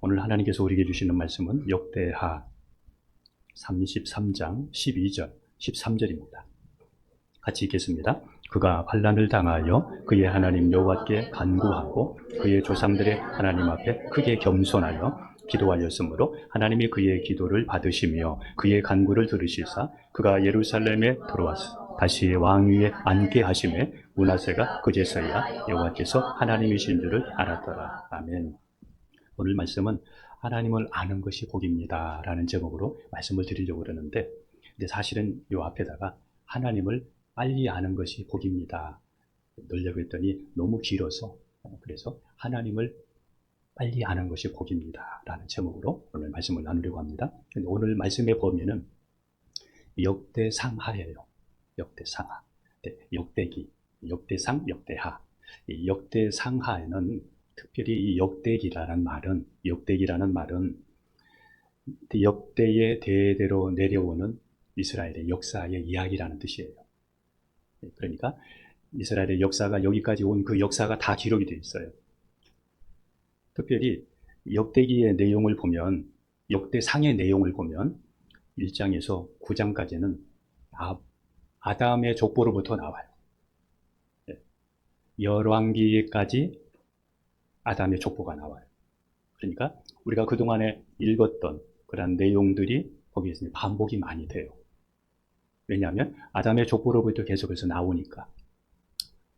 오늘 하나님께서 우리에게 주시는 말씀은 역대하 33장 12절, 13절입니다. 같이 읽겠습니다. 그가 환난을 당하여 그의 하나님 여호와께 간구하고 그의 조상들의 하나님 앞에 크게 겸손하여 기도하였으므로 하나님이 그의 기도를 받으시며 그의 간구를 들으시사 그가 예루살렘에 들어와서 다시 왕위에 앉게 하심에 므낫세가 그제서야 여호와께서 하나님이신 줄을 알았더라. 아멘. 오늘 말씀은 하나님을 아는 것이 복입니다 라는 제목으로 말씀을 드리려고 그러는데, 근데 사실은 이 앞에다가 하나님을 빨리 아는 것이 복입니다 넣으려고 했더니 너무 길어서, 그래서 하나님을 빨리 아는 것이 복입니다 라는 제목으로 오늘 말씀을 나누려고 합니다. 근데 오늘 말씀의 범위는 역대상하예요. 역대상하. 네, 역대기, 역대상, 역대하. 이 역대상하에는 특별히 이 역대기라는 말은 역대의 대대로 내려오는 이스라엘의 역사의 이야기라는 뜻이에요. 그러니까 이스라엘의 역사가 여기까지 온 그 역사가 다 기록이 되어 있어요. 특별히 역대기의 내용을 보면, 역대상의 내용을 보면 1장에서 9장까지는 아담의 족보로부터 나와요. 열왕기까지 아담의 족보가 나와요. 그러니까 우리가 그동안에 읽었던 그런 내용들이 거기에서 반복이 많이 돼요. 왜냐하면 아담의 족보로부터 계속해서 나오니까.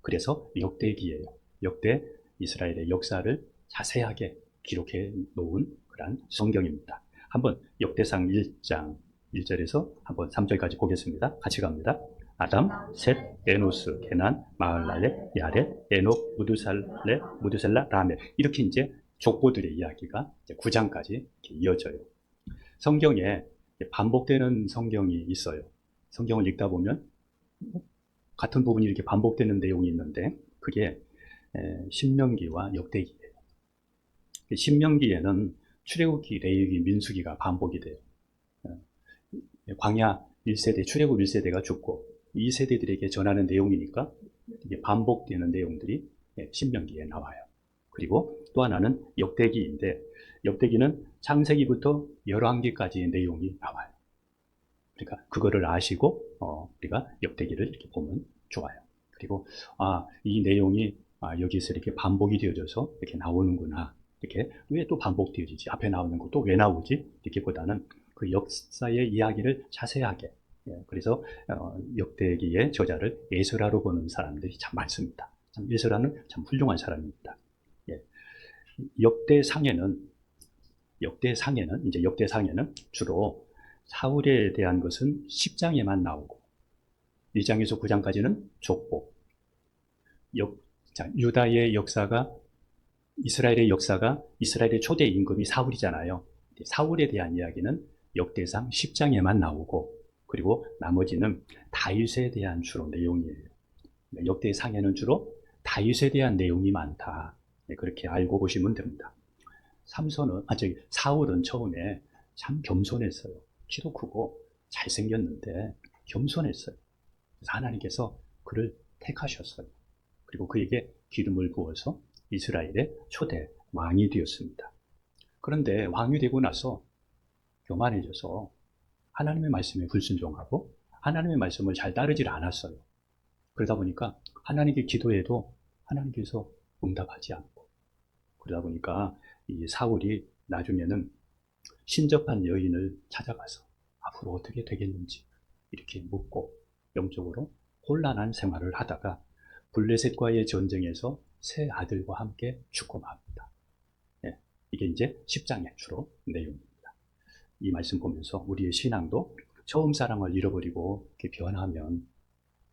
그래서 역대기예요. 역대 이스라엘의 역사를 자세하게 기록해 놓은 그런 성경입니다. 한번 역대상 1장 1절에서 한번 3절까지 보겠습니다. 같이 갑니다. 아담, 셋, 에노스, 게난, 마을랄레, 야렛, 에녹, 무두셀라, 라멜. 이렇게 이제 족보들의 이야기가 이제 9장까지 이어져요. 성경에 반복되는 성경이 있어요. 성경을 읽다 보면 같은 부분이 이렇게 반복되는 내용이 있는데, 그게 신명기와 역대기예요. 신명기에는 출애굽기, 레위기, 민수기가 반복이 돼요. 광야 1세대, 출애굽 1세대가 죽고 2세대들에게 전하는 내용이니까 이게 반복되는 내용들이 신명기에 나와요. 그리고 또 하나는 역대기인데, 역대기는 창세기부터 열왕기까지의 내용이 나와요. 그러니까 그거를 아시고 우리가 역대기를 이렇게 보면 좋아요. 그리고 이 내용이 여기서 이렇게 반복이 되어져서 이렇게 나오는구나. 이렇게 왜 또 반복되어지지? 앞에 나오는 것도 왜 나오지? 이렇게 보다는 그 역사의 이야기를 자세하게, 그래서 역대기의 저자를 에스라로 보는 사람들이 참 많습니다. 참 에스라는 참 훌륭한 사람입니다. 역대상에는 주로 사울에 대한 것은 10장에만 나오고 1장에서 9장까지는 족보, 유다의 역사가, 이스라엘의 역사가, 이스라엘의 초대 임금이 사울이잖아요. 사울에 대한 이야기는 역대상 10장에만 나오고, 그리고 나머지는 다윗에 대한 주로 내용이에요. 역대상에는 주로 다윗에 대한 내용이 많다. 그렇게 알고 보시면 됩니다. 사울은 처음에 참 겸손했어요. 키도 크고 잘생겼는데 겸손했어요. 그래서 하나님께서 그를 택하셨어요. 그리고 그에게 기름을 부어서 이스라엘의 초대 왕이 되었습니다. 그런데 왕이 되고 나서 교만해져서 하나님의 말씀에 불순종하고 하나님의 말씀을 잘 따르질 않았어요. 그러다 보니까 하나님께 기도해도 하나님께서 응답하지 않고, 그러다 보니까 이 사울이 나중에는 신접한 여인을 찾아가서 앞으로 어떻게 되겠는지 이렇게 묻고 영적으로 곤란한 생활을 하다가 블레셋과의 전쟁에서 세 아들과 함께 죽고 맙니다. 이게 이제 10장의 주로 내용입니다. 이 말씀 보면서 우리의 신앙도 처음 사랑을 잃어버리고 이렇게 변하면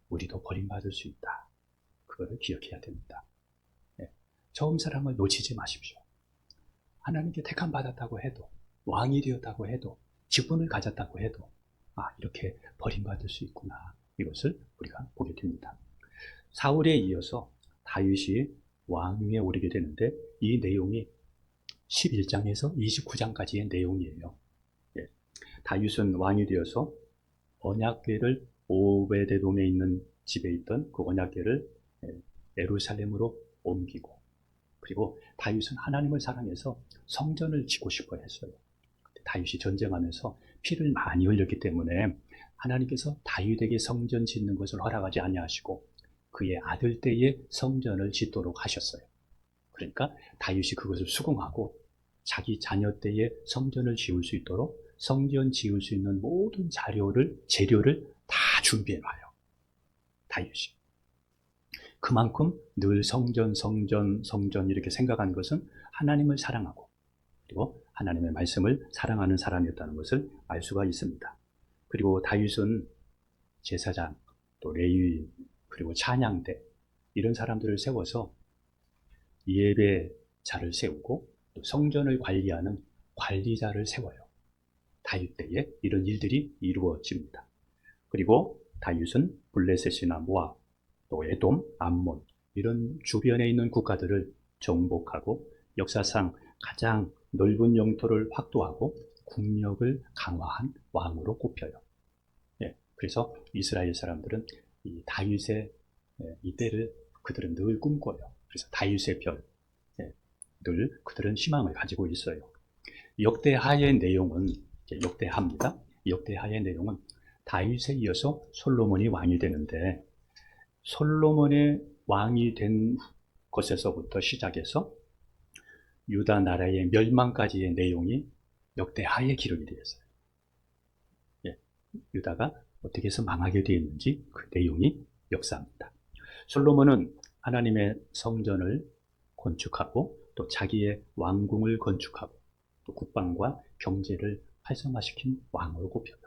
우리도 버림받을 수 있다. 그거를 기억해야 됩니다. 처음 사랑을 놓치지 마십시오. 하나님께 택함 받았다고 해도, 왕이 되었다고 해도, 직분을 가졌다고 해도 이렇게 버림받을 수 있구나. 이것을 우리가 보게 됩니다. 사울에 이어서 다윗이 왕위에 오르게 되는데, 이 내용이 11장에서 29장까지의 내용이에요. 다윗은 왕이 되어서 언약궤를 오베데돔에 있는 집에 있던 그 언약궤를 예루살렘으로 옮기고, 그리고 다윗은 하나님을 사랑해서 성전을 짓고 싶어 했어요. 다윗이 전쟁하면서 피를 많이 흘렸기 때문에 하나님께서 다윗에게 성전 짓는 것을 허락하지 아니하시고 그의 아들 때에 성전을 짓도록 하셨어요. 그러니까 다윗이 그것을 수긍하고 자기 자녀 때에 성전을 지을 수 있도록 성전 지을 수 있는 모든 재료를 다 준비해 놔요. 다윗이. 그만큼 늘 성전 이렇게 생각한 것은 하나님을 사랑하고 그리고 하나님의 말씀을 사랑하는 사람이었다는 것을 알 수가 있습니다. 그리고 다윗은 제사장, 또 레위인, 그리고 찬양대 이런 사람들을 세워서 예배자를 세우고 또 성전을 관리하는 관리자를 세워요. 다윗 때에 이런 일들이 이루어집니다. 그리고 다윗은 블레셋이나 모압, 또 에돔, 암몬 이런 주변에 있는 국가들을 정복하고 역사상 가장 넓은 영토를 확보하고 국력을 강화한 왕으로 꼽혀요. 그래서 이스라엘 사람들은 이 다윗의 이때를 그들은 늘 꿈꿔요. 그래서 다윗의 별, 늘 그들은 희망을 가지고 있어요. 역대하의 내용은 역대하입니다. 역대하의 내용은 다윗에 이어서 솔로몬이 왕이 되는데 솔로몬의 왕이 된 것에서부터 시작해서 유다 나라의 멸망까지의 내용이 역대하에 기록이 되어 있어요. 유다가 어떻게 해서 망하게 되었는지 그 내용이 역사입니다. 솔로몬은 하나님의 성전을 건축하고 또 자기의 왕궁을 건축하고 또 국방과 경제를 활성화시킨 왕으로 꼽혀요.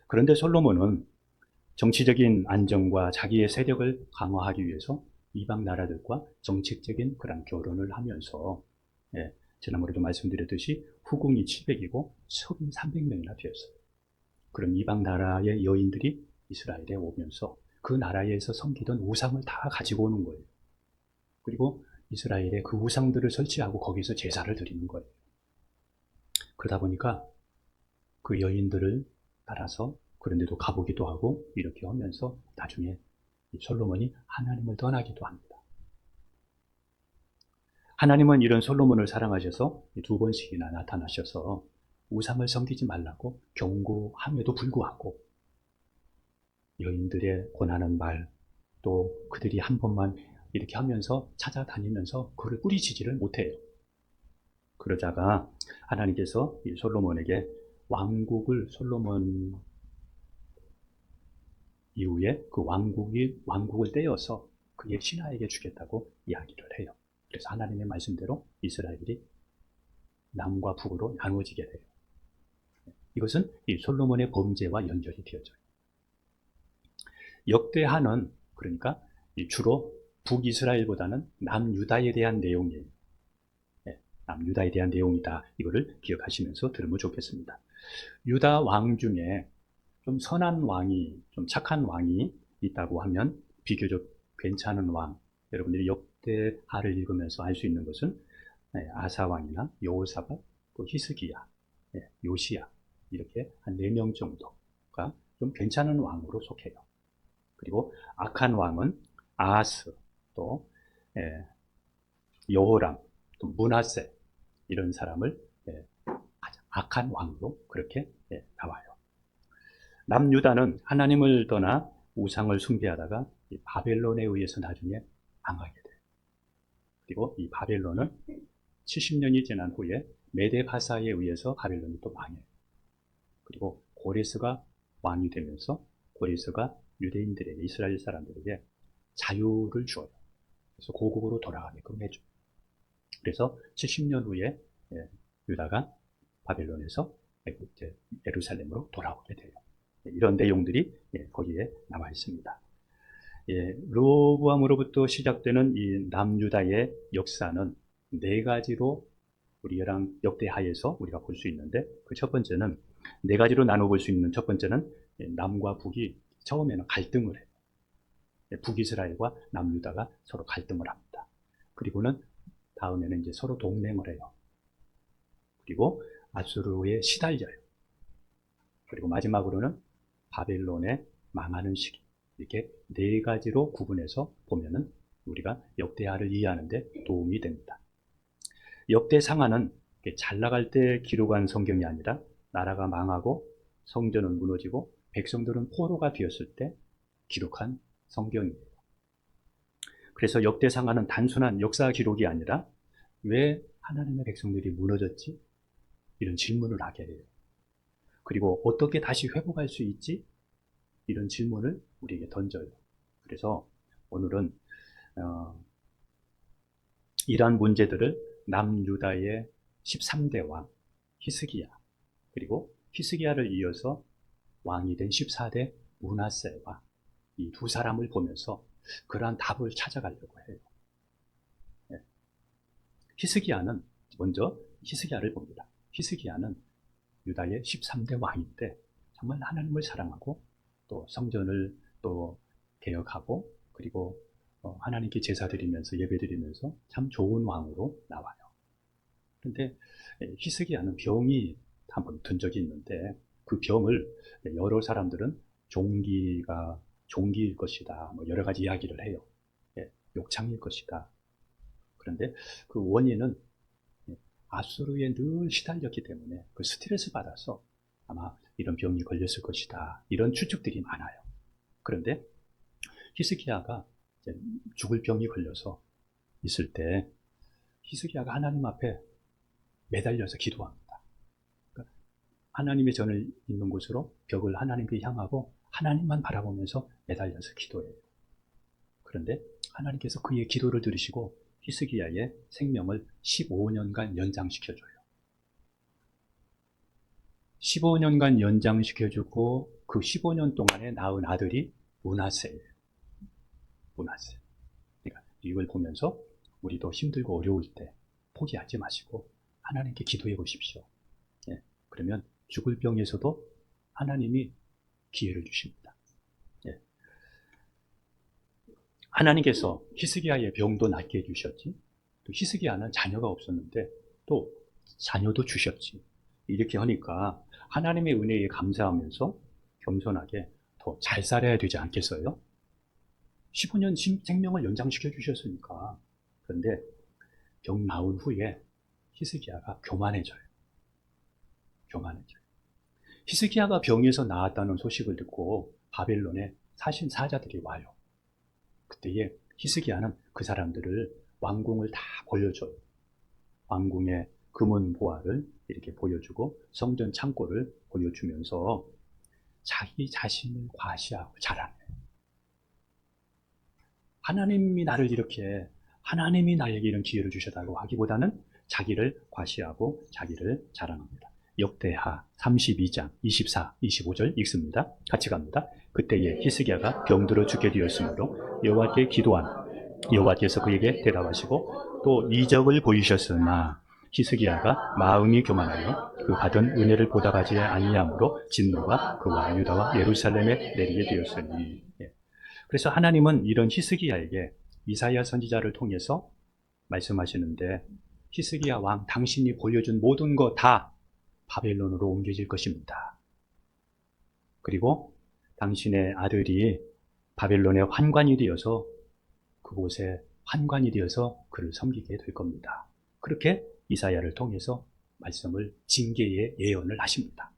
그런데 솔로몬은 정치적인 안정과 자기의 세력을 강화하기 위해서 이방 나라들과 정책적인 그런 결혼을 하면서 지난번에도 말씀드렸듯이 후궁이 700이고 서기 300명이나 되었어요. 그런 이방 나라의 여인들이 이스라엘에 오면서 그 나라에서 섬기던 우상을 다 가지고 오는 거예요. 그리고 이스라엘에 그 우상들을 설치하고 거기서 제사를 드리는 거예요. 그러다 보니까 그 여인들을 따라서 그런데도 가보기도 하고 이렇게 하면서 나중에 솔로몬이 하나님을 떠나기도 합니다. 하나님은 이런 솔로몬을 사랑하셔서 2번씩이나 나타나셔서 우상을 섬기지 말라고 경고함에도 불구하고 여인들의 권하는 말, 또 그들이 한 번만 이렇게 하면서 찾아다니면서 그를 뿌리치지를 못해요. 그러다가 하나님께서 이 솔로몬에게 솔로몬 이후에 그 왕국을 떼어서 그의 신하에게 주겠다고 이야기를 해요. 그래서 하나님의 말씀대로 이스라엘이 남과 북으로 나누어지게 돼요. 이것은 이 솔로몬의 범죄와 연결이 되어져요. 역대하는 그러니까 주로 북이스라엘보다는 남유다에 대한 내용이에요. 남유다에 대한 내용이다. 이거를 기억하시면서 들으면 좋겠습니다. 유다 왕 중에 좀 선한 왕이, 좀 착한 왕이 있다고 하면 비교적 괜찮은 왕, 여러분들이 역대하를 읽으면서 알 수 있는 것은 아사 왕이나 여호사밧, 또 히스기야, 요시야 이렇게 한 4명 정도가 좀 괜찮은 왕으로 속해요. 그리고 악한 왕은 아하스, 또 여호람, 또 므낫세 이런 사람을 가장 악한 왕으로 그렇게 나와요. 남유다는 하나님을 떠나 우상을 숭배하다가 바벨론에 의해서 나중에 망하게 돼요. 그리고 이 바벨론은 70년이 지난 후에 메데바사에 의해서 바벨론이 또 망해요. 그리고 고레스가 왕이 되면서 고레스가 유대인들에게, 이스라엘 사람들에게 자유를 주어요. 그래서 고국으로 돌아가게끔 해줘요. 그래서 70년 후에 유다가 바벨론에서 예루살렘으로 돌아오게 돼요. 이런 내용들이 거기에 나와 있습니다. 르호보암으로부터 시작되는 이 남유다의 역사는 4가지로 우리랑 역대하에서 우리가 볼 수 있는데 그 첫 번째는 4가지로 나눠볼 수 있는 첫 번째는 남과 북이 처음에는 갈등을 해요. 북이스라엘과 남유다가 서로 갈등을 합니다. 그리고는 다음에는 이제 서로 동맹을 해요. 그리고 아수르에 시달려요. 그리고 마지막으로는 바벨론에 망하는 시기. 이렇게 4가지로 구분해서 보면은 우리가 역대하를 이해하는 데 도움이 됩니다. 역대상하는 잘 나갈 때 기록한 성경이 아니라 나라가 망하고 성전은 무너지고 백성들은 포로가 되었을 때 기록한 성경이에요. 그래서 역대상하는 단순한 역사 기록이 아니라 왜 하나님의 백성들이 무너졌지? 이런 질문을 하게 해요. 그리고 어떻게 다시 회복할 수 있지? 이런 질문을 우리에게 던져요. 그래서 오늘은 이러한 문제들을 남유다의 13대 왕 히스기야, 그리고 히스기야를 이어서 왕이 된 14대 므낫세와 이 두 사람을 보면서 그러한 답을 찾아가려고 해요. 히스기야는 먼저 히스기야를 봅니다. 히스기야는 유다의 13대 왕인데 정말 하나님을 사랑하고 또 성전을 또 개혁하고 그리고 하나님께 제사 드리면서 예배 드리면서 참 좋은 왕으로 나와요. 그런데 히스기야는 병이 한번 든 적이 있는데 그 병을 여러 사람들은 종기일 것이다, 뭐 여러 가지 이야기를 해요. 욕창일 것이다. 그런데 그 원인은 아수르에 늘 시달렸기 때문에 그 스트레스 받아서 아마 이런 병이 걸렸을 것이다, 이런 추측들이 많아요. 그런데 히스기야가 죽을 병이 걸려서 있을 때 히스기야가 하나님 앞에 매달려서 기도합니다. 그러니까 하나님의 전을 있는 곳으로 벽을 하나님께 향하고 하나님만 바라보면서 매달려서 기도해요. 그런데 하나님께서 그의 기도를 들으시고 히스기야의 생명을 15년간 연장시켜줘요. 15년간 연장시켜주고 그 15년 동안에 낳은 아들이 므낫세예요. 므낫세. 그러니까 이걸 보면서 우리도 힘들고 어려울 때 포기하지 마시고 하나님께 기도해 보십시오. 그러면 죽을 병에서도 하나님이 기회를 주십니다. 하나님께서 히스기야의 병도 낫게 해주셨지, 또 히스기야는 자녀가 없었는데 또 자녀도 주셨지. 이렇게 하니까 하나님의 은혜에 감사하면서 겸손하게 더 잘 살아야 되지 않겠어요? 15년 생명을 연장시켜 주셨으니까. 그런데 병 나은 후에 히스기야가 교만해져요. 히스기야가 병에서 나았다는 소식을 듣고 바벨론에 사신 사자들이 와요. 그때에 히스기야는 그 사람들을 왕궁을 다 보여줘요. 왕궁의 금은 보화를 이렇게 보여주고 성전 창고를 보여주면서 자기 자신을 과시하고 자랑해요. 하나님이 나에게 이런 기회를 주셨다고 하기보다는 자기를 과시하고 자기를 자랑합니다. 역대하 32장 24, 25절 읽습니다. 같이 갑니다. 그때에 히스기야가 병들어 죽게 되었으므로 여호와께 기도한 여호와께서 그에게 대답하시고 또 이적을 보이셨으나 히스기야가 마음이 교만하여 그 받은 은혜를 보답하지 아니함으로 진노가 그와 유다와 예루살렘에 내리게 되었으니. 그래서 하나님은 이런 히스기야에게 이사야 선지자를 통해서 말씀하시는데, 히스기야 왕, 당신이 보여준 모든 거 다 바벨론으로 옮겨질 것입니다. 그리고 당신의 아들이 바벨론의 환관이 되어서 그곳에 환관이 되어서 그를 섬기게 될 겁니다. 그렇게 이사야를 통해서 말씀을, 징계의 예언을 하십니다.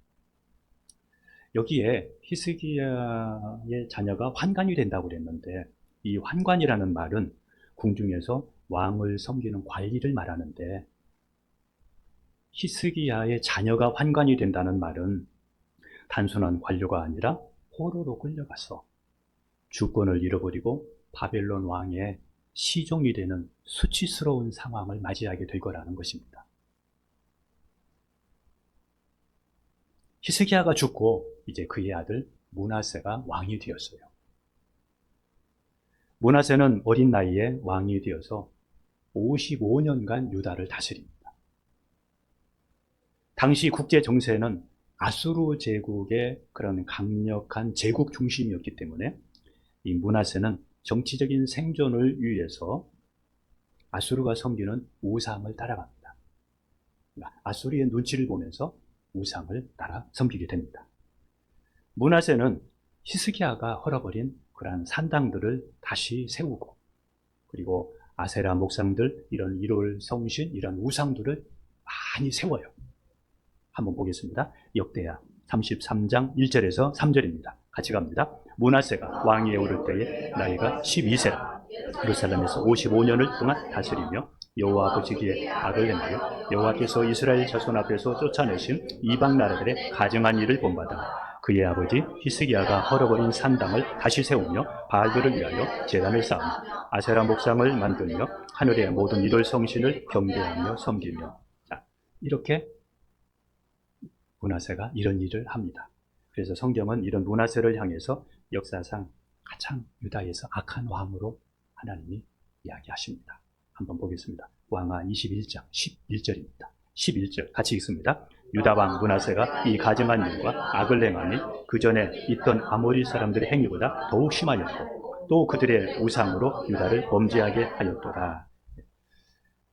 여기에 히스기야의 자녀가 환관이 된다고 그랬는데, 이 환관이라는 말은 궁중에서 왕을 섬기는 관리를 말하는데, 히스기야의 자녀가 환관이 된다는 말은 단순한 관료가 아니라 포로로 끌려가서 주권을 잃어버리고 바벨론 왕의 시종이 되는 수치스러운 상황을 맞이하게 될 거라는 것입니다. 히스기야가 죽고 이제 그의 아들 므낫세가 왕이 되었어요. 므낫세는 어린 나이에 왕이 되어서 55년간 유다를 다스립니다. 당시 국제 정세는 아수르 제국의 그런 강력한 제국 중심이었기 때문에 이 므낫세는 정치적인 생존을 위해서 아수르가 섬기는 우상을 따라갑니다. 아수르의 눈치를 보면서 우상을 따라 섬기게 됩니다. 므낫세는 히스기야가 헐어버린 그러한 산당들을 다시 세우고, 그리고 아세라 목상들, 이런 일월 성신, 이런 우상들을 많이 세워요. 한번 보겠습니다. 역대하 33장 1절에서 3절입니다. 같이 갑니다. 므낫세가 왕위에 오를 때에 나이가 12세라. 예루살렘에서 55년을 동안 다스리며 여호와 보시기에 악을 행하여 여호와께서 이스라엘 자손 앞에서 쫓아내신 이방 나라들의 가증한 일을 본받아 그의 아버지 히스기야가 헐어버린 산당을 다시 세우며 바알들을 위하여 제단을 쌓으며 아세라 목상을 만들며 하늘의 모든 이돌 성신을 경배하며 섬기며. 자, 이렇게 므낫세가 이런 일을 합니다. 그래서 성경은 이런 므낫세를 향해서 역사상 가장 유다에서 악한 왕으로 하나님이 이야기하십니다. 한번 보겠습니다. 왕하 21장 11절입니다. 11절 같이 읽습니다. 유다 왕 므낫세가 이 가증한 일과 악을 행하니 그 전에 있던 아모리 사람들의 행위보다 더욱 심하였고 또 그들의 우상으로 유다를 범죄하게 하였더라.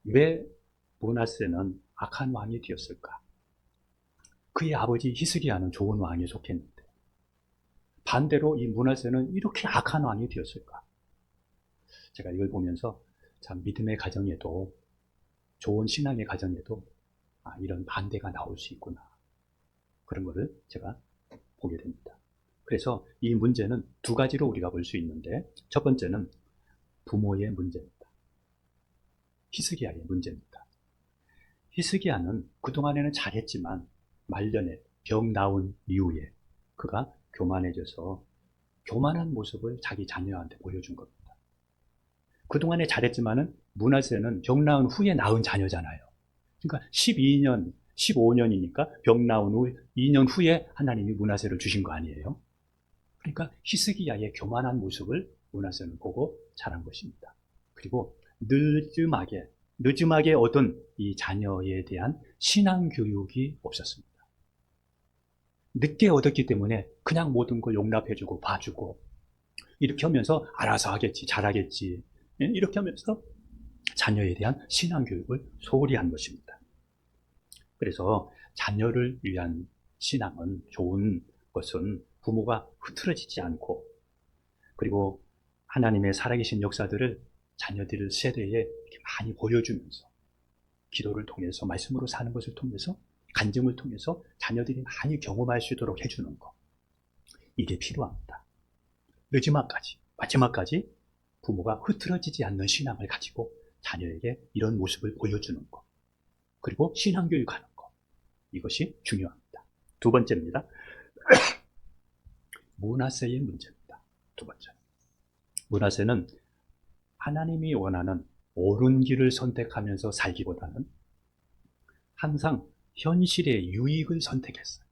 왜 므낫세는 악한 왕이 되었을까? 그의 아버지 히스기야는 좋은 왕에 속했는데 반대로 이 므낫세는 이렇게 악한 왕이 되었을까? 제가 이걸 보면서 참 믿음의 가정에도, 좋은 신앙의 가정에도 이런 반대가 나올 수 있구나, 그런 거를 제가 보게 됩니다. 그래서 이 문제는 두 가지로 우리가 볼 수 있는데, 첫 번째는 부모의 문제입니다. 히스기야의 문제입니다. 히스기야는 그동안에는 잘했지만 말년에 병 나온 이후에 그가 교만해져서 교만한 모습을 자기 자녀한테 보여준 겁니다. 그동안에 잘했지만은 므낫세는 병 나은 후에 낳은 자녀잖아요. 그러니까 12년, 15년이니까 병 나온 후 2년 후에 하나님이 므낫세를 주신 거 아니에요? 그러니까 히스기야의 교만한 모습을 므낫세는 보고 자란 것입니다. 그리고 늦음하게 얻은 이 자녀에 대한 신앙 교육이 없었습니다. 늦게 얻었기 때문에 그냥 모든 걸 용납해주고 봐주고 이렇게 하면서 알아서 하겠지, 잘하겠지, 이렇게 하면서 자녀에 대한 신앙 교육을 소홀히 한 것입니다. 그래서 자녀를 위한 신앙은, 좋은 것은 부모가 흐트러지지 않고, 그리고 하나님의 살아계신 역사들을 자녀들 세대에 이렇게 많이 보여주면서, 기도를 통해서, 말씀으로 사는 것을 통해서, 간증을 통해서 자녀들이 많이 경험할 수 있도록 해주는 것, 이게 필요합니다. 마지막까지 부모가 흐트러지지 않는 신앙을 가지고 자녀에게 이런 모습을 보여주는 것, 그리고 신앙교육하는 것, 이것이 중요합니다. 두 번째입니다. 므낫세의 문제입니다. 두 번째, 므낫세는 하나님이 원하는 옳은 길을 선택하면서 살기보다는 항상 현실의 유익을 선택했어요.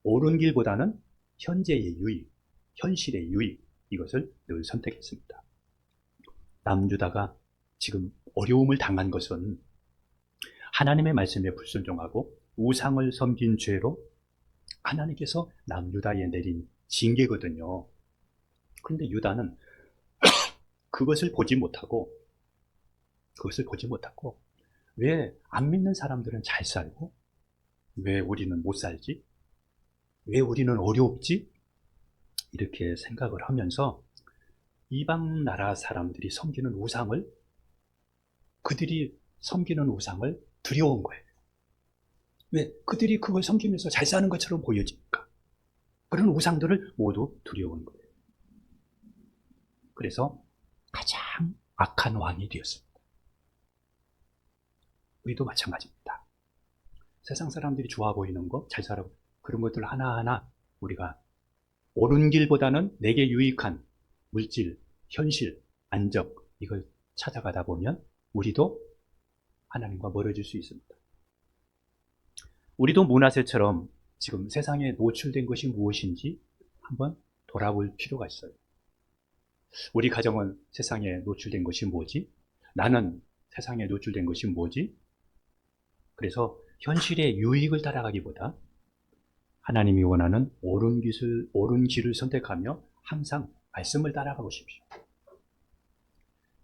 옳은 길보다는 현재의 유익, 현실의 유익, 이것을 늘 선택했습니다. 남유다가 지금 어려움을 당한 것은 하나님의 말씀에 불순종하고 우상을 섬긴 죄로 하나님께서 남유다에 내린 징계거든요. 그런데 유다는 그것을 보지 못하고 왜 안 믿는 사람들은 잘 살고 왜 우리는 못 살지? 왜 우리는 어렵지? 이렇게 생각을 하면서 이방 나라 사람들이 섬기는 우상을, 그들이 섬기는 우상을 두려운 거예요. 왜? 그들이 그걸 섬기면서 잘 사는 것처럼 보여지니까. 그런 우상들을 모두 두려운 거예요. 그래서 가장 악한 왕이 되었습니다. 우리도 마찬가지입니다. 세상 사람들이 좋아 보이는 거, 잘 살아, 그런 것들 하나하나 우리가 옳은 길보다는 내게 유익한 물질, 현실, 안정, 이걸 찾아가다 보면 우리도 하나님과 멀어질 수 있습니다. 우리도 므낫세처럼 지금 세상에 노출된 것이 무엇인지 한번 돌아볼 필요가 있어요. 우리 가정은 세상에 노출된 것이 뭐지? 나는 세상에 노출된 것이 뭐지? 그래서 현실의 유익을 따라가기보다 하나님이 원하는 옳은 길을 선택하며 항상 말씀을 따라가 보십시오.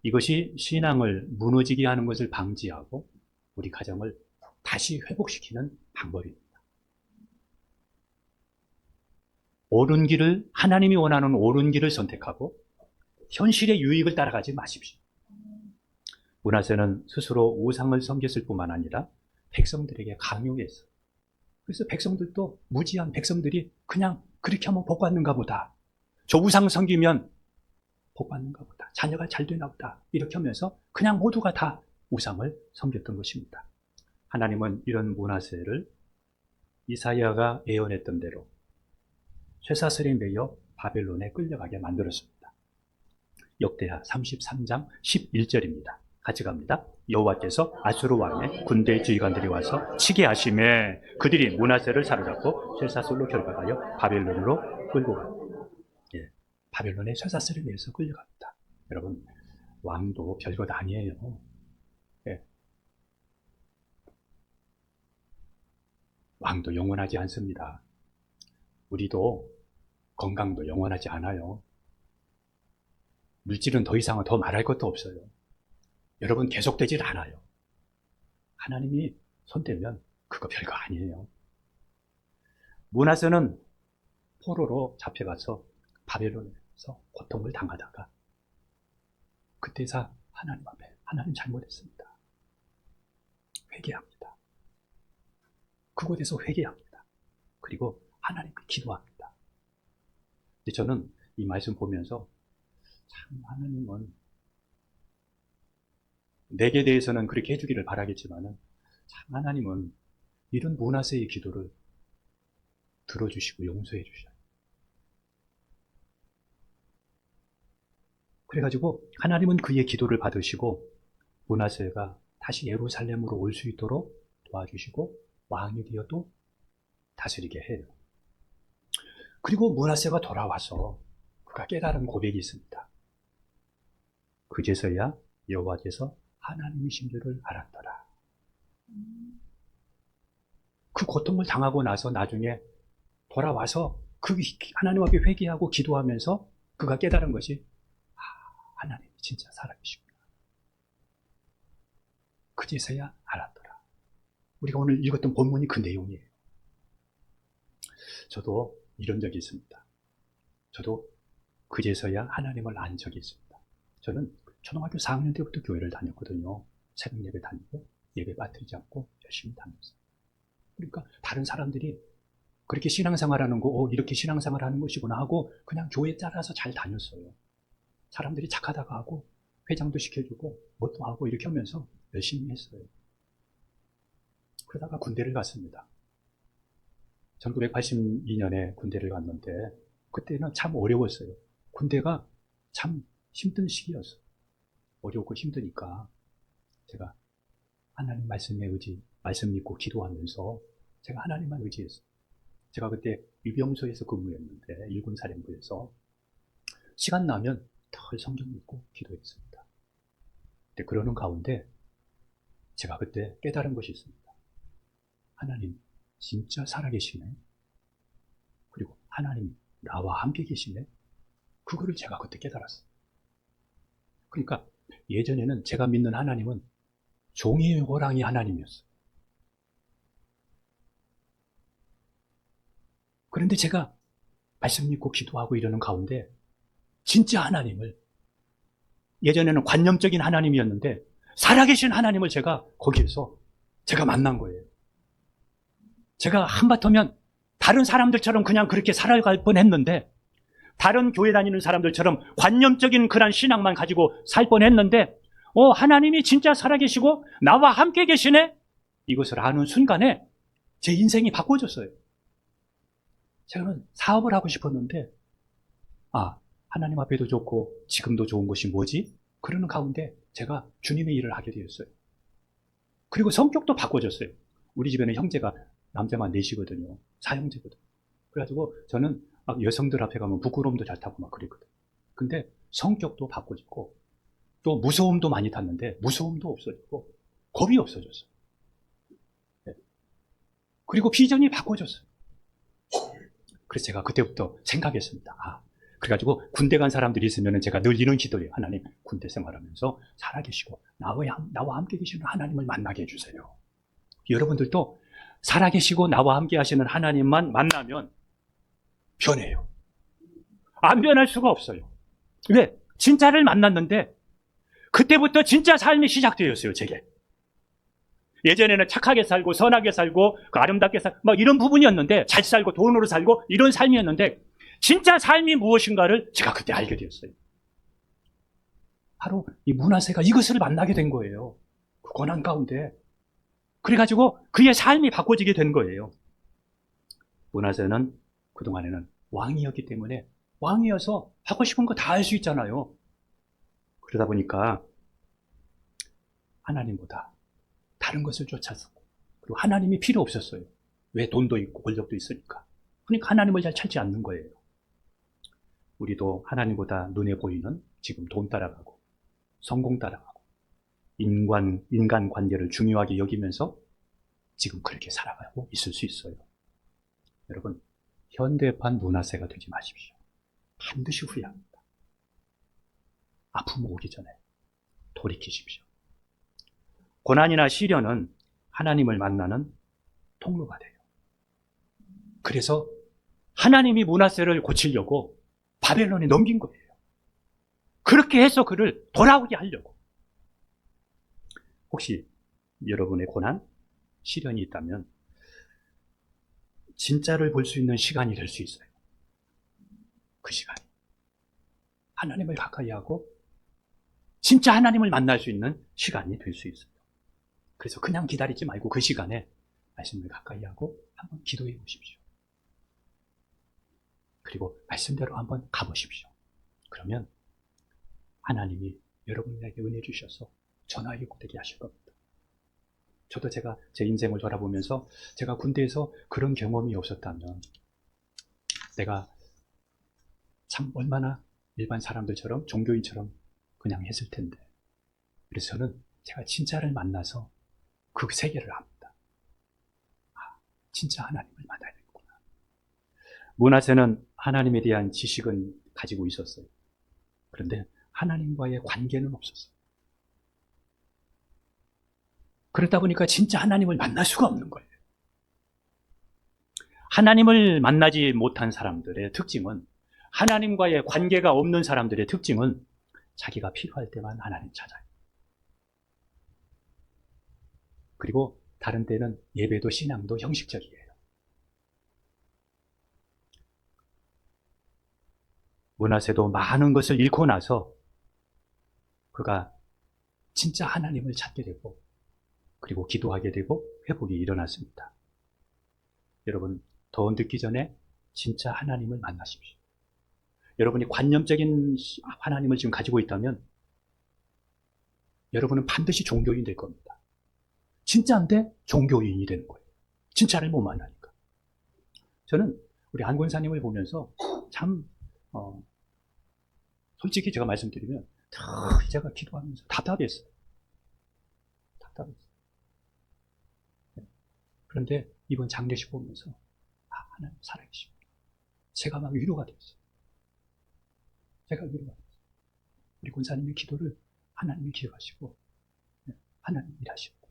이것이 신앙을 무너지게 하는 것을 방지하고 우리 가정을 다시 회복시키는 방법입니다. 옳은 길을, 하나님이 원하는 옳은 길을 선택하고 현실의 유익을 따라가지 마십시오. 므낫세는 스스로 우상을 섬겼을 뿐만 아니라 백성들에게 강요했어요. 그래서 백성들도 무지한 백성들이 그냥 그렇게 하면 복 받는가 보다. 저 우상 섬기면 복 받는가 보다. 자녀가 잘 되나 보다. 이렇게 하면서 그냥 모두가 다 우상을 섬겼던 것입니다. 하나님은 이런 므낫세를 이사야가 예언했던 대로 쇠사슬에 매여 바벨론에 끌려가게 만들었습니다. 역대하 33장 11절입니다. 같이 갑니다. 여호와께서 아수르 왕의 군대 지휘관들이 와서 치게 하심에 그들이 므낫세를 사로잡고 쇠사슬로 결박하여 바벨론으로 끌고 갑니다. 예, 바벨론의 쇠사슬에 의해서 끌려갑니다. 여러분, 왕도 별것 아니에요. 예. 왕도 영원하지 않습니다. 우리도 건강도 영원하지 않아요. 물질은 더 이상은 더 말할 것도 없어요. 여러분, 계속되질 않아요. 하나님이 손대면 그거 별거 아니에요. 므낫세는 포로로 잡혀가서 바벨론에서 고통을 당하다가 그때서 하나님 앞에 하나님 잘못했습니다. 회개합니다. 그곳에서 회개합니다. 그리고 하나님께 기도합니다. 근데 저는 이 말씀 보면서 참 하나님은 내게 대해서는 그렇게 해주기를 바라겠지만은 참 하나님은 이런 므낫세의 기도를 들어주시고 용서해 주셔요. 그래가지고 하나님은 그의 기도를 받으시고 므낫세가 다시 예루살렘으로 올 수 있도록 도와주시고 왕이 되어 또 다스리게 해요. 그리고 므낫세가 돌아와서 그가 깨달은 고백이 있습니다. 그제서야 여호와께서 하나님이신 줄을 알았더라. 그 고통을 당하고 나서 나중에 돌아와서 그 하나님 앞에 회개하고 기도하면서 그가 깨달은 것이 하나님이 진짜 살아계시구나. 그제서야 알았더라. 우리가 오늘 읽었던 본문이 그 내용이에요. 저도 이런 적이 있습니다. 저도 그제서야 하나님을 안 적이 있습니다. 저는 초등학교 4학년 때부터 교회를 다녔거든요. 새벽 예배 다니고 예배 빠뜨리지 않고 열심히 다녔어요. 그러니까 다른 사람들이 그렇게 신앙생활하는 거, 이렇게 신앙생활하는 것이구나 하고 그냥 교회 따라서 잘 다녔어요. 사람들이 착하다고 하고 회장도 시켜주고 뭣도 하고 이렇게 하면서 열심히 했어요. 그러다가 군대를 갔습니다. 1982년에 군대를 갔는데 그때는 참 어려웠어요. 군대가 참 힘든 시기였어요. 어렵고 힘드니까 제가 하나님 말씀에 말씀 믿고 기도하면서 제가 하나님만 의지했어요. 제가 그때 유병소에서 근무했는데 일군 사령부에서 시간 나면 덜 성경 읽고 기도했습니다. 근데 그러는 가운데 제가 그때 깨달은 것이 있습니다. 하나님 진짜 살아계시네. 그리고 하나님 나와 함께 계시네. 그거를 제가 그때 깨달았어요. 그러니까 예전에는 제가 믿는 하나님은 종이의 호랑이 하나님이었어요. 그런데 제가 말씀 믿고 기도하고 이러는 가운데 진짜 하나님을, 예전에는 관념적인 하나님이었는데 살아계신 하나님을 제가 거기에서 제가 만난 거예요. 제가 한바탕면 다른 사람들처럼 그냥 그렇게 살아갈 뻔했는데, 다른 교회 다니는 사람들처럼 관념적인 그런 신앙만 가지고 살 뻔했는데 하나님이 진짜 살아계시고 나와 함께 계시네? 이것을 아는 순간에 제 인생이 바꿔졌어요. 제가는 사업을 하고 싶었는데 하나님 앞에도 좋고 지금도 좋은 것이 뭐지? 그러는 가운데 제가 주님의 일을 하게 되었어요. 그리고 성격도 바꿔졌어요. 우리 집에는 형제가 남자만 넷이거든요. 4형제거든요. 그래가지고 저는 막 여성들 앞에 가면 부끄러움도 잘 타고 막 그랬거든요. 근데 성격도 바꿔지고 또 무서움도 많이 탔는데 무서움도 없어지고 겁이 없어졌어요. 네. 그리고 비전이 바꿔졌어요. 그래서 제가 그때부터 생각했습니다. 그래가지고 군대 간 사람들이 있으면 제가 늘 이런 기도를 해요. 하나님, 군대 생활하면서 살아계시고 나와 함께 계시는 하나님을 만나게 해주세요. 여러분들도 살아계시고 나와 함께 하시는 하나님만 만나면 변해요. 안 변할 수가 없어요. 왜? 진짜를 만났는데 그때부터 진짜 삶이 시작되었어요, 제게. 예전에는 착하게 살고 선하게 살고 아름답게 살고 막 이런 부분이었는데, 잘 살고 돈으로 살고 이런 삶이었는데, 진짜 삶이 무엇인가를 제가 그때 알게 되었어요. 바로 이 문하세가 이것을 만나게 된 거예요. 그 고난 가운데. 그래가지고 그의 삶이 바꿔지게 된 거예요. 문하세는 그동안에는 왕이었기 때문에, 왕이어서 하고 싶은 거 다 할 수 있잖아요. 그러다 보니까 하나님보다 다른 것을 쫓았었고, 그리고 하나님이 필요 없었어요. 왜? 돈도 있고 권력도 있으니까. 그러니까 하나님을 잘 찾지 않는 거예요. 우리도 하나님보다 눈에 보이는 지금 돈 따라가고 성공 따라가고 인간 관계를 중요하게 여기면서 지금 그렇게 살아가고 있을 수 있어요. 여러분, 현대판 문화세가 되지 마십시오. 반드시 후회합니다. 아픔 오기 전에 돌이키십시오. 고난이나 시련은 하나님을 만나는 통로가 돼요. 그래서 하나님이 문하세를 고치려고 바벨론에 넘긴 거예요. 그렇게 해서 그를 돌아오게 하려고. 혹시 여러분의 고난, 시련이 있다면 진짜를 볼 수 있는 시간이 될 수 있어요. 그 시간이 하나님을 가까이 하고 진짜 하나님을 만날 수 있는 시간이 될 수 있어요. 그래서 그냥 기다리지 말고 그 시간에 말씀을 가까이 하고 한번 기도해 보십시오. 그리고 말씀대로 한번 가보십시오. 그러면 하나님이 여러분에게 은혜 주셔서 전화하게 되게 하실 겁니다. 저도 제가 제 인생을 돌아보면서 제가 군대에서 그런 경험이 없었다면 내가 참 얼마나 일반 사람들처럼 종교인처럼 그냥 했을 텐데. 그래서 저는 제가 진짜를 만나서 그 세계를 압니다. 진짜 하나님을 만나야 되겠구나. 문하세는 하나님에 대한 지식은 가지고 있었어요. 그런데 하나님과의 관계는 없었어요. 그러다 보니까 진짜 하나님을 만날 수가 없는 거예요. 하나님을 만나지 못한 사람들의 특징은, 하나님과의 관계가 없는 사람들의 특징은 자기가 필요할 때만 하나님 찾아요. 그리고 다른 때는 예배도 신앙도 형식적이에요. 문하세도 많은 것을 잃고 나서 그가 진짜 하나님을 찾게 되고, 그리고 기도하게 되고 회복이 일어났습니다. 여러분, 더 늦기 전에 진짜 하나님을 만나십시오. 여러분이 관념적인 하나님을 지금 가지고 있다면 여러분은 반드시 종교인이 될 겁니다. 진짜인데 종교인이 되는 거예요. 진짜를 못 만나니까. 저는 우리 안 권사님을 보면서 참 솔직히 제가 말씀드리면 제가 기도하면서 답답했어요. 그런데 이번 장례식 보면서 하나님 살아계시고 제가 막 위로가 됐어요. 우리 권사님의 기도를 하나님이 기억하시고 하나님이 일하시고.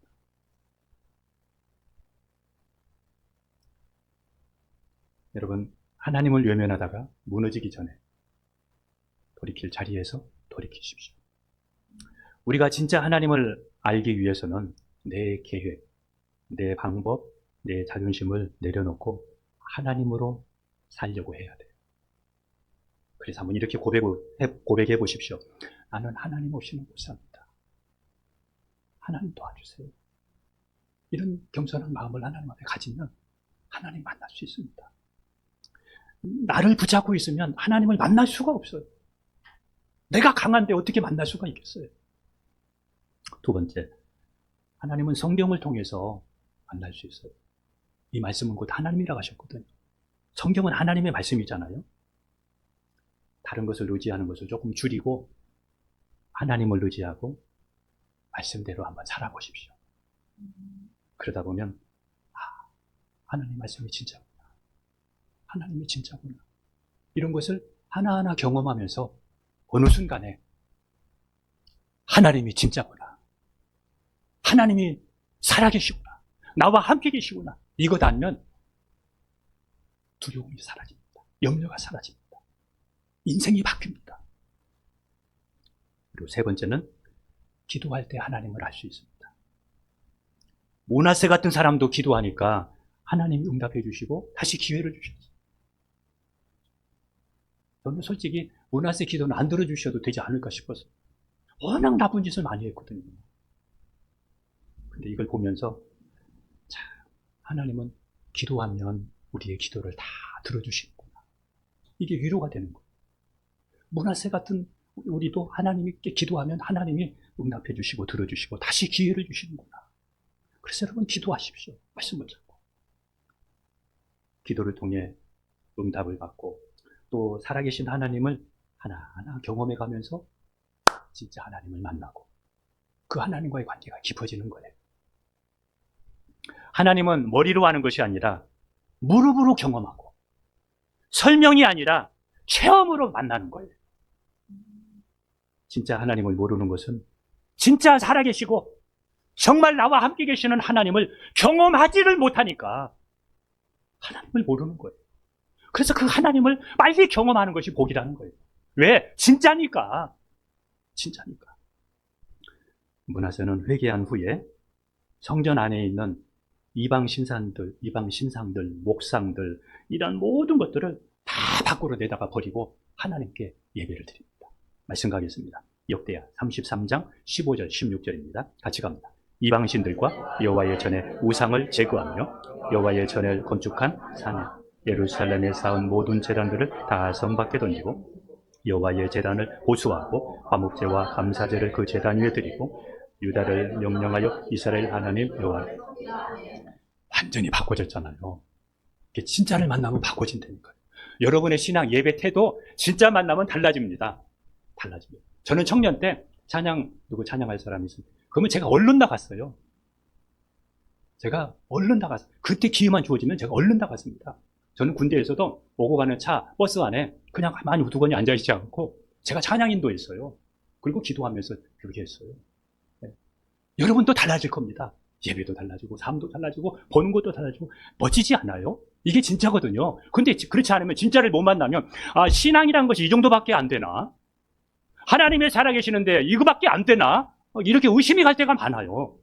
여러분, 하나님을 외면하다가 무너지기 전에 돌이킬 자리에서 돌이키십시오. 우리가 진짜 하나님을 알기 위해서는 내 계획, 내 방법, 내 자존심을 내려놓고 하나님으로 살려고 해야 돼요. 그래서 한번 이렇게 고백해 보십시오. 나는 하나님 없이는 못 삽니다. 하나님 도와주세요. 이런 겸손한 마음을 하나님 앞에 가지면 하나님 만날 수 있습니다. 나를 붙잡고 있으면 하나님을 만날 수가 없어요. 내가 강한데 어떻게 만날 수가 있겠어요? 두 번째, 하나님은 성경을 통해서 만날 수 있어요. 이 말씀은 곧 하나님이라고 하셨거든요. 성경은 하나님의 말씀이잖아요. 다른 것을 의지하는 것을 조금 줄이고 하나님을 의지하고 말씀대로 한번 살아보십시오. 그러다 보면 하나님 말씀이 진짜구나. 하나님이 진짜구나. 이런 것을 하나하나 경험하면서 어느 순간에 하나님이 진짜구나. 하나님이 살아계시구나. 나와 함께 계시구나. 이것 알면 두려움이 사라집니다. 염려가 사라집니다. 인생이 바뀝니다. 그리고 세 번째는 기도할 때 하나님을 알 수 있습니다. 므낫세 같은 사람도 기도하니까 하나님이 응답해 주시고 다시 기회를 주셨어요. 저는 솔직히 므낫세 기도는 안 들어주셔도 되지 않을까 싶어서 워낙 나쁜 짓을 많이 했거든요. 근데 이걸 보면서 참 하나님은 기도하면 우리의 기도를 다 들어주시는구나. 이게 위로가 되는 거예요. 므낫세 같은 우리도 하나님께 기도하면 하나님이 응답해 주시고 들어주시고 다시 기회를 주시는구나. 그래서 여러분 기도하십시오. 말씀을 듣고 기도를 통해 응답을 받고 또 살아계신 하나님을 하나하나 경험해 가면서 진짜 하나님을 만나고 그 하나님과의 관계가 깊어지는 거예요. 하나님은 머리로 하는 것이 아니라 무릎으로 경험하고 설명이 아니라 체험으로 만나는 거예요. 진짜 하나님을 모르는 것은 진짜 살아계시고 정말 나와 함께 계시는 하나님을 경험하지를 못하니까 하나님을 모르는 거예요. 그래서 그 하나님을 빨리 경험하는 것이 복이라는 거예요. 왜? 진짜니까. 진짜니까. 므낫세는 회개한 후에 성전 안에 있는 이방 신상들, 목상들 이런 모든 것들을 다 밖으로 내다가 버리고 하나님께 예배를 드립니다. 말씀 가겠습니다. 역대하 33장 15절 16절입니다. 같이 갑니다. 이방신들과 여호와의 전에 우상을 제거하며 여호와의 전을 건축한 산에 예루살렘에 쌓은 모든 제단들을 다 성 밖에 던지고 여호와의 제단을 보수하고 화목제와 감사제를 그 제단 위에 드리고 유다를 명령하여 이스라엘 하나님 여호와 완전히 바꿔졌잖아요. 진짜를 만나면 바꿔진다니까요. 여러분의 신앙 예배 태도 진짜 만나면 달라집니다. 달라집니다. 저는 청년 때 누구 찬양할 사람이 있어요. 그러면 제가 얼른 나갔어요. 그때 기회만 주어지면 제가 얼른 나갔습니다. 저는 군대에서도 오고 가는 버스 안에 그냥 가만히 우두커니 앉아있지 않고 제가 찬양 인도했어요. 그리고 기도하면서 그렇게 했어요. 네. 여러분도 달라질 겁니다. 예배도 달라지고 삶도 달라지고 보는 것도 달라지고 멋지지 않아요? 이게 진짜거든요. 근데 그렇지 않으면 진짜를 못 만나면 신앙이란 것이 이 정도밖에 안 되나? 하나님의 살아계시는데 이거밖에 안 되나? 이렇게 의심이 갈 때가 많아요.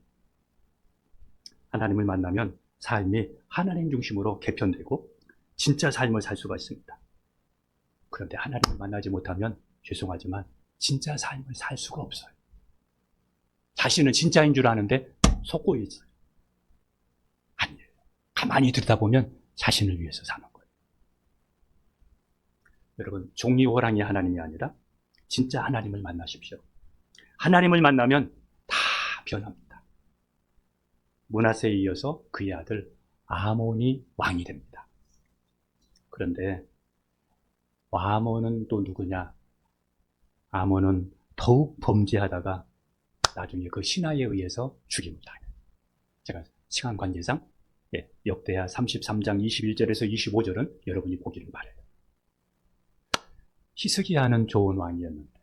하나님을 만나면 삶이 하나님 중심으로 개편되고 진짜 삶을 살 수가 있습니다. 그런데 하나님을 만나지 못하면 죄송하지만 진짜 삶을 살 수가 없어요. 자신은 진짜인 줄 아는데 속고 있어요. 아니에요. 가만히 들여다보면 자신을 위해서 사는 거예요. 여러분, 종이호랑이 하나님이 아니라 진짜 하나님을 만나십시오. 하나님을 만나면 다 변합니다. 므낫세에 이어서 그의 아들 아몬이 왕이 됩니다. 그런데 아몬은 또 누구냐? 아몬은 더욱 범죄하다가 나중에 그 신하에 의해서 죽임을 당해요. 제가 시간 관계상 역대하 33장 21절에서 25절은 여러분이 보기를 바라요. 히스기야는 좋은 왕이었는데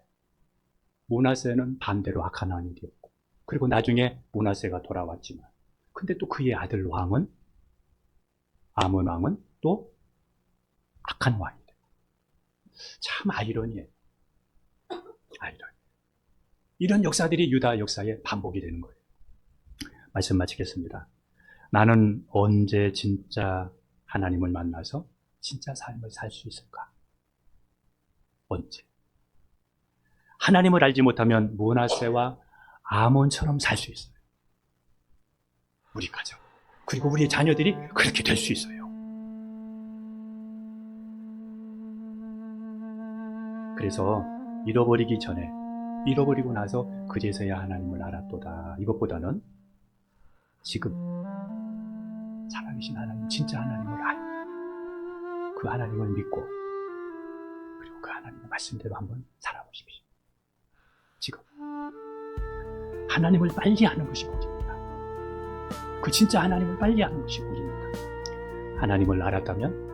므낫세는 반대로 악한 왕이 되었고, 그리고 나중에 므낫세가 돌아왔지만 근데 또 그의 아들 왕은 아몬 왕은 또 악한 왕이 돼요. 참 아이러니해요. 이런 역사들이 유다 역사에 반복이 되는 거예요. 말씀 마치겠습니다. 나는 언제 진짜 하나님을 만나서 진짜 삶을 살 수 있을까? 언제? 하나님을 알지 못하면 므낫세와 아몬처럼 살 수 있어요. 우리 가정, 그리고 우리의 자녀들이 그렇게 될 수 있어요. 그래서 잃어버리고 나서 그제서야 하나님을 알았도다. 이것보다는 지금 살아계신 하나님, 진짜 하나님을 알고 그 하나님을 믿고 그리고 그 하나님의 말씀대로 한번 살아보십시오. 지금 하나님을 빨리 아는 것이 복입니다. 그 진짜 하나님을 빨리 아는 것이 복입니다. 하나님을 알았다면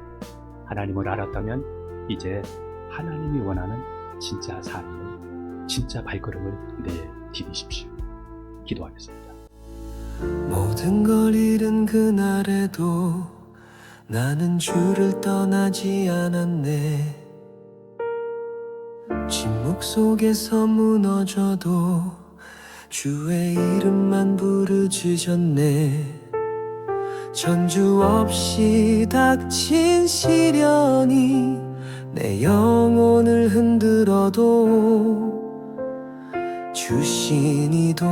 이제 하나님이 원하는 진짜 삶을, 진짜 발걸음을 내디디십시오. 기도하겠습니다. 모든 걸 잃은 그날에도 나는 주를 떠나지 않았네. 침묵 속에서 무너져도 주의 이름만 부르짖었네. 전주 없이 닥친 시련이 내 영혼을 흔들어도 주신 이도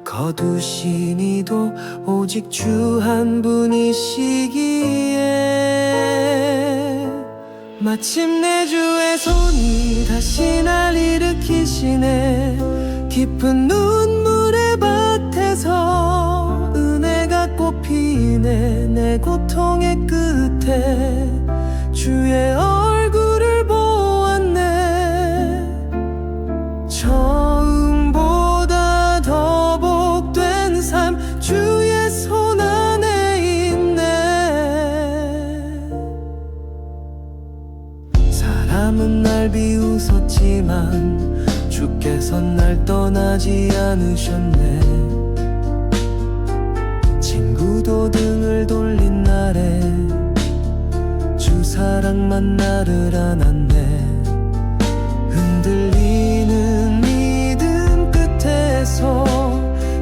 거두신 이도 오직 주 한 분이시기에 마침내 주의 손이 다시 날 일으키시네. 깊은 눈물의 밭에서 은혜가 꽃피네. 내 고통의 끝에 주의 얼굴을 보았네. 처음보다 더 복된 삶 주의 손 안에 있네. 사람은 날 비웃었지만 주께선 날 떠나지 않으셨네. 친구도 등을 돌린 날에 주 사랑만 나를 안았네. 흔들리는 믿음 끝에서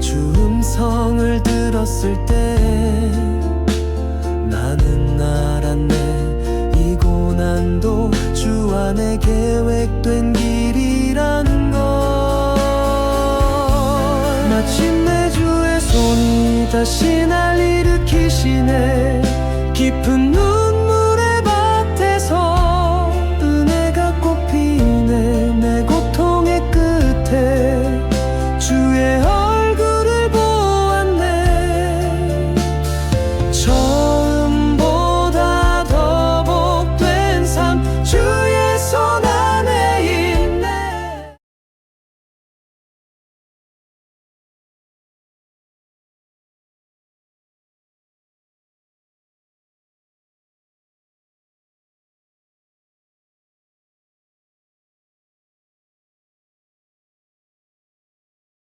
주 음성을 들었을 때 나는 알았네. 이 고난도 주 안에 계획된 길이라는 걸. 마침내 주의 손이 다시